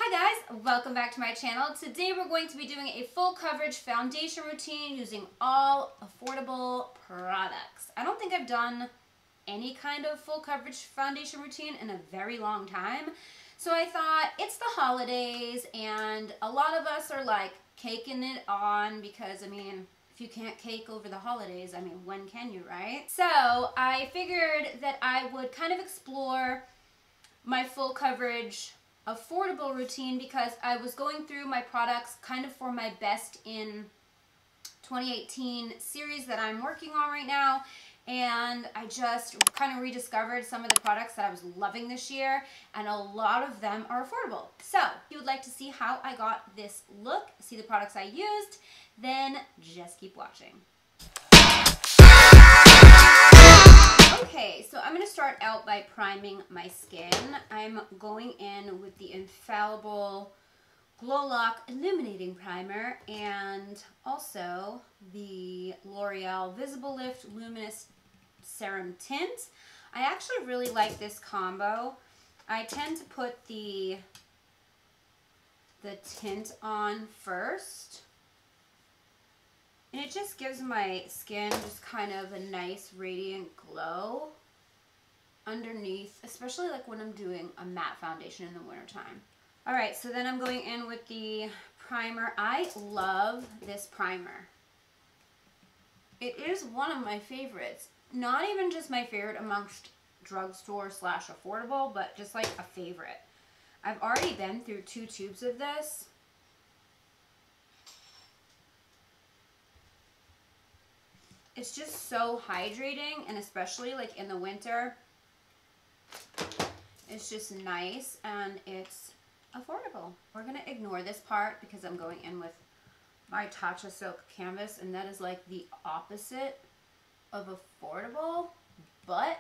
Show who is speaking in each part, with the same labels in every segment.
Speaker 1: Hi guys, welcome back to my channel. Today we're going to be doing a full coverage foundation routine using all affordable products. I don't think I've done any kind of full coverage foundation routine in a very long time. So I thought it's the holidays and a lot of us are like caking it on because I mean, if you can't cake over the holidays, I mean, when can you, right? So I figured that I would kind of explore my full coverage affordable routine because I was going through my products kind of for my best in 2018 series that I'm working on right now, and I just kind of rediscovered some of the products that I was loving this year, and a lot of them are affordable. So if you would like to see how I got this look, see the products I used, then just keep watching. Okay, so I'm going to start out by priming my skin. I'm going in with the infallible Glow Lock Illuminating Primer and also the L'Oreal Visible Lift Luminous Serum Tint. I actually really like this combo. I tend to put the tint on first, and it just gives my skin just kind of a nice radiant glow underneath, especially like when I'm doing a matte foundation in the wintertime. Alright, so then I'm going in with the primer. I love this primer. It is one of my favorites. Not even just my favorite amongst drugstore / affordable, but just like a favorite. I've already been through 2 tubes of this. It's just so hydrating, and especially like in the winter, it's just nice and it's affordable. We're gonna ignore this part because I'm going in with my Tatcha Silk Canvas, and that is like the opposite of affordable, but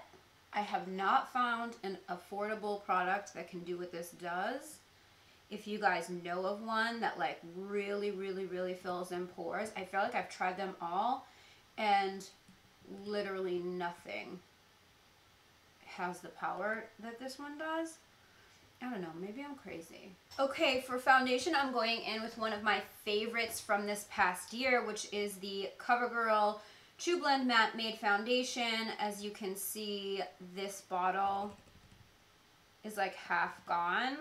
Speaker 1: I have not found an affordable product that can do what this does. If you guys know of one that like really fills in pores, I feel like I've tried them all and literally nothing has the power that this one does. I don't know, maybe I'm crazy. Okay, for foundation, I'm going in with one of my favorites from this past year, which is the CoverGirl True Blend Matte Made Foundation. As you can see, this bottle is like half gone.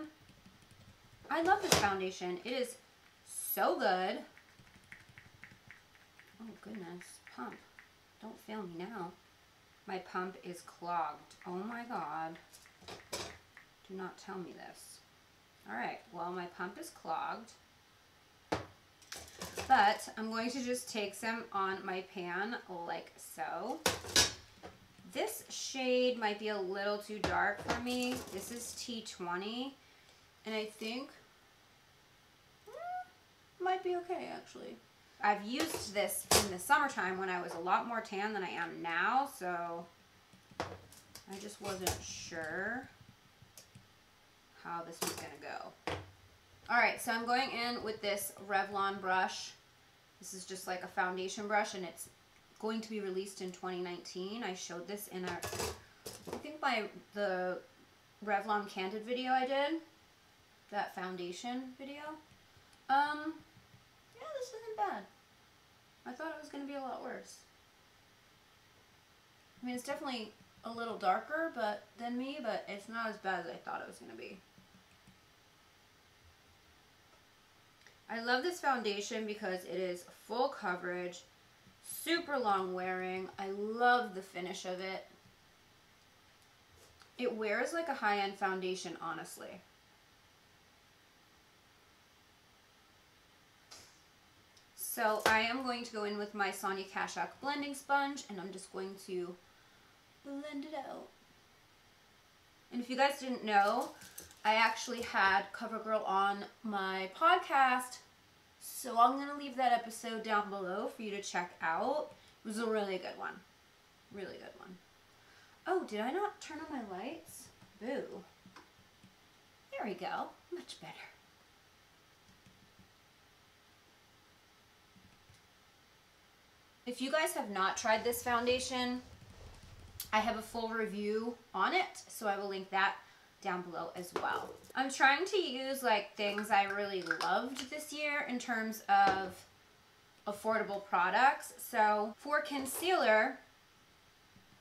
Speaker 1: I love this foundation. It is so good. Oh goodness, pump. Don't fail me now. My pump is clogged. Oh my god. Do not tell me this. Alright, well my pump is clogged. But I'm going to just take some on my pan like so. This shade might be a little too dark for me. This is T20. And I think might be okay actually. I've used this in the summertime when I was a lot more tan than I am now, so I just wasn't sure how this was going to go. Alright, so I'm going in with this Revlon brush. This is just like a foundation brush, and it's going to be released in 2019. I showed this in I think the Revlon Candid video I did. That foundation video. Yeah, this isn't bad. I thought it was going to be a lot worse. I mean, it's definitely a little darker than me, but it's not as bad as I thought it was going to be. I love this foundation because it is full coverage, super long wearing. I love the finish of it. It wears like a high-end foundation, honestly. So I am going to go in with my Sonia Kashuk blending sponge, and I'm just going to blend it out. And if you guys didn't know, I actually had CoverGirl on my podcast, so I'm going to leave that episode down below for you to check out. It was a really good one. Really good one. Oh, did I not turn on my lights? Boo. There we go. Much better. If you guys have not tried this foundation, I have a full review on it, so I will link that down below as well. I'm trying to use like things I really loved this year in terms of affordable products. So for concealer,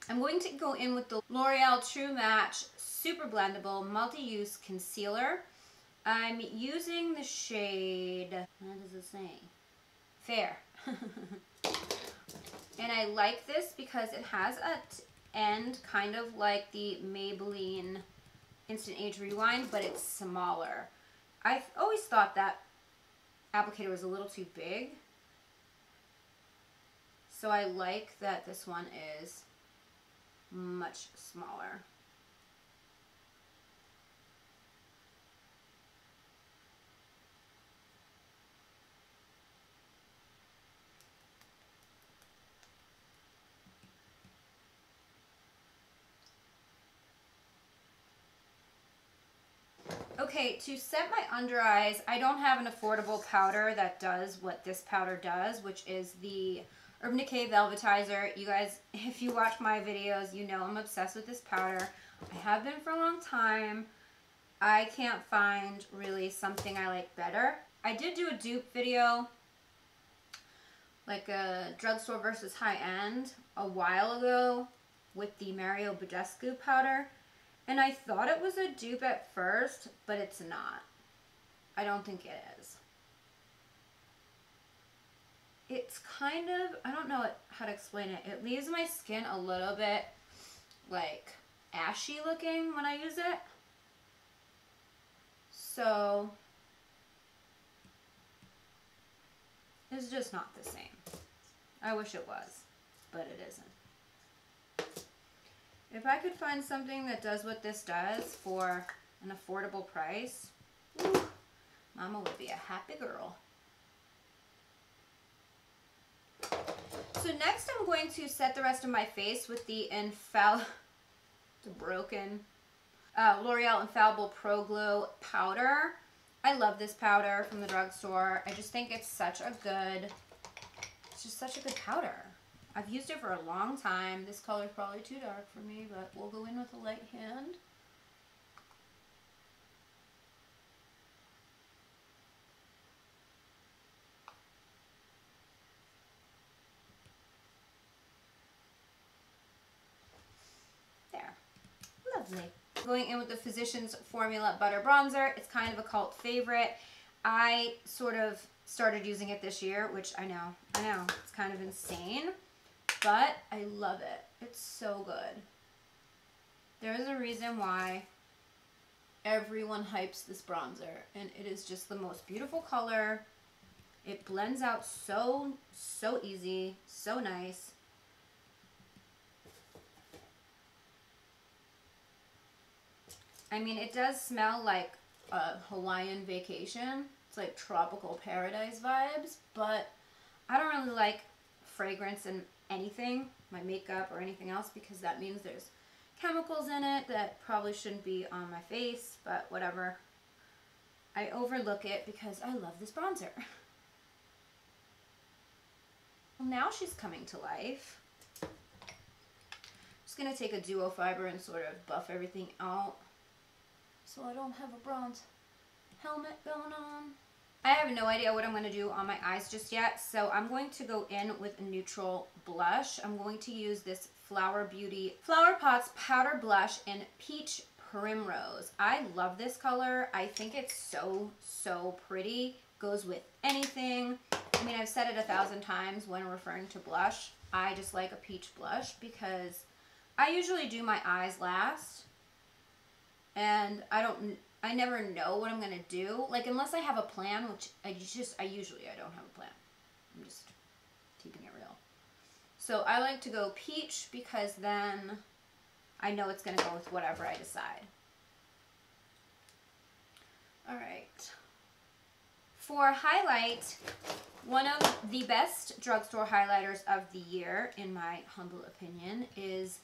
Speaker 1: I'm going to go in with the L'Oreal True Match Super Blendable Multi-Use Concealer. I'm using the shade, what does it say? Fair. And I like this because it has an end kind of like the Maybelline Instant Age Rewind, but it's smaller. I've always thought that applicator was a little too big. So I like that this one is much smaller. Okay, to set my under eyes, I don't have an affordable powder that does what this powder does, which is the Urban Decay Velvetizer. You guys, if you watch my videos, you know I'm obsessed with this powder. I have been for a long time. I can't find really something I like better. I did do a dupe video, like a drugstore versus high-end, a while ago with the Mario Badescu powder. And I thought it was a dupe at first, but it's not. I don't think it is. It's kind of, I don't know how to explain it. It leaves my skin a little bit like ashy looking when I use it. So it's just not the same. I wish it was, but it isn't. If I could find something that does what this does for an affordable price, woo, Mama would be a happy girl. So next I'm going to set the rest of my face with the L'Oreal Infallible Pro Glow powder. I love this powder from the drugstore. I just think it's such a good powder. I've used it for a long time. This color is probably too dark for me, but we'll go in with a light hand. There. Lovely. Going in with the Physicians Formula Butter Bronzer. It's kind of a cult favorite. I sort of started using it this year, which I know, it's kind of insane. But I love it. It's so good. There's a reason why everyone hypes this bronzer, and it is just the most beautiful color. It blends out so easy, so nice. I mean, it does smell like a Hawaiian vacation. It's like tropical paradise vibes, but I don't really like fragrance in anything, my makeup or anything else, because that means there's chemicals in it that probably shouldn't be on my face, but whatever. I overlook it because I love this bronzer. Well, now she's coming to life. Just gonna take a duo fiber and sort of buff everything out so I don't have a bronze helmet going on. I have no idea what I'm going to do on my eyes just yet, so I'm going to go in with a neutral blush. I'm going to use this Flower Pots Powder Blush in Peach Primrose. I love this color. I think it's so pretty. Goes with anything. I mean, I've said it 1,000 times when referring to blush. I just like a peach blush because I usually do my eyes last, and I never know what I'm gonna do. Like, unless I have a plan, which I usually don't have a plan. I'm just keeping it real. So I like to go peach because then I know it's gonna go with whatever I decide. All right. For highlight, one of the best drugstore highlighters of the year, in my humble opinion, is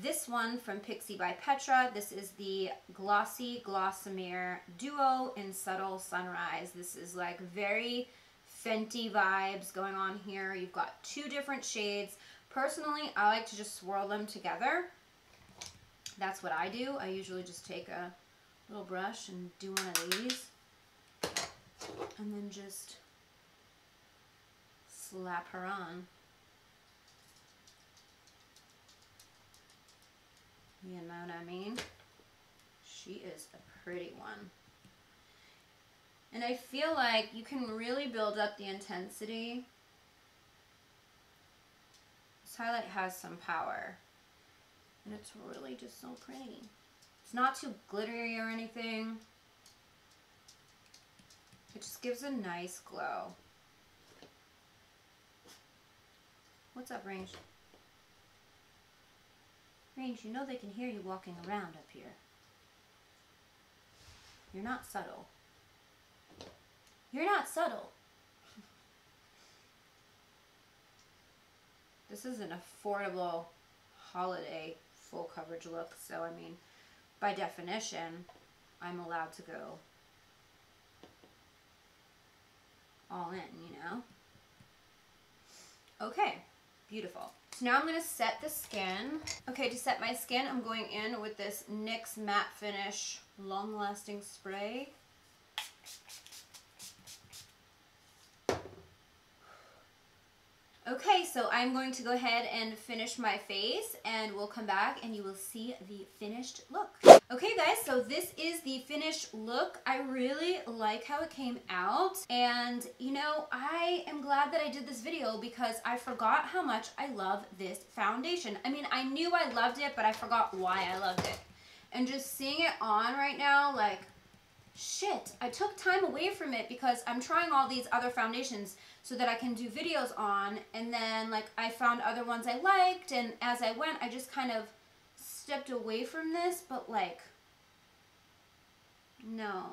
Speaker 1: this one from Pixi by Petra. This is the Glossy Glossamer Duo in Subtle Sunrise. This is like very Fenty vibes going on here. You've got 2 different shades. Personally, I like to just swirl them together. That's what I do. I usually just take a little brush and do one of these. And then just slap her on. You know what I mean? She is a pretty one. And I feel like you can really build up the intensity. This highlight has some power. And it's really just so pretty. It's not too glittery or anything. It just gives a nice glow. What's up, Range? Range, you know they can hear you walking around up here. You're not subtle. You're not subtle. This is an affordable holiday full coverage look, so I mean, by definition, I'm allowed to go all in, you know? Okay, beautiful. So now I'm going to set the skin. Okay, to set my skin, I'm going in with this NYX Matte Finish Long Lasting Spray. Okay, so I'm going to go ahead and finish my face, and we'll come back and you will see the finished look. Okay guys, so this is the finished look. I really like how it came out, and you know, I am glad that I did this video because I forgot how much I love this foundation. I mean, I knew I loved it, but I forgot why I loved it. And just seeing it on right now, like, shit, I took time away from it because I'm trying all these other foundations so that I can do videos on, and then like I found other ones I liked, and as I went I just kind of stepped away from this, but like, no,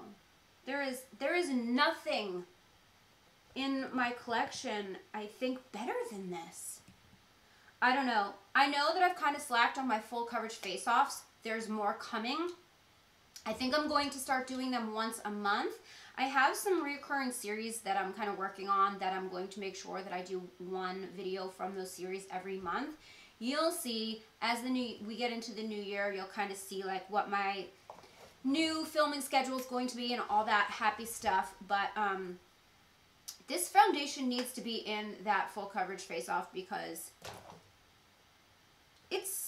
Speaker 1: there is nothing in my collection I think better than this. I don't know. I know that I've kind of slacked on my full coverage face-offs. There's more coming. I think I'm going to start doing them once a month. I have some recurring series that I'm kind of working on that I'm going to make sure that I do one video from those series every month. You'll see as we get into the new year, you'll kind of see like what my new filming schedule is going to be and all that happy stuff. But this foundation needs to be in that full coverage face-off because it's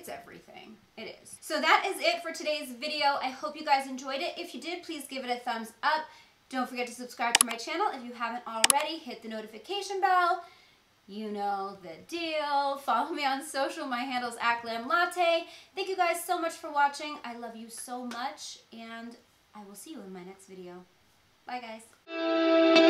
Speaker 1: everything. It is. So that is it for today's video. I hope you guys enjoyed it. If you did, please give it a thumbs up. Don't forget to subscribe to my channel if you haven't already. Hit the notification bell. You know the deal. Follow me on social. My handle's @GLAMLATTE. Thank you guys so much for watching. I love you so much, and I will see you in my next video. Bye, guys.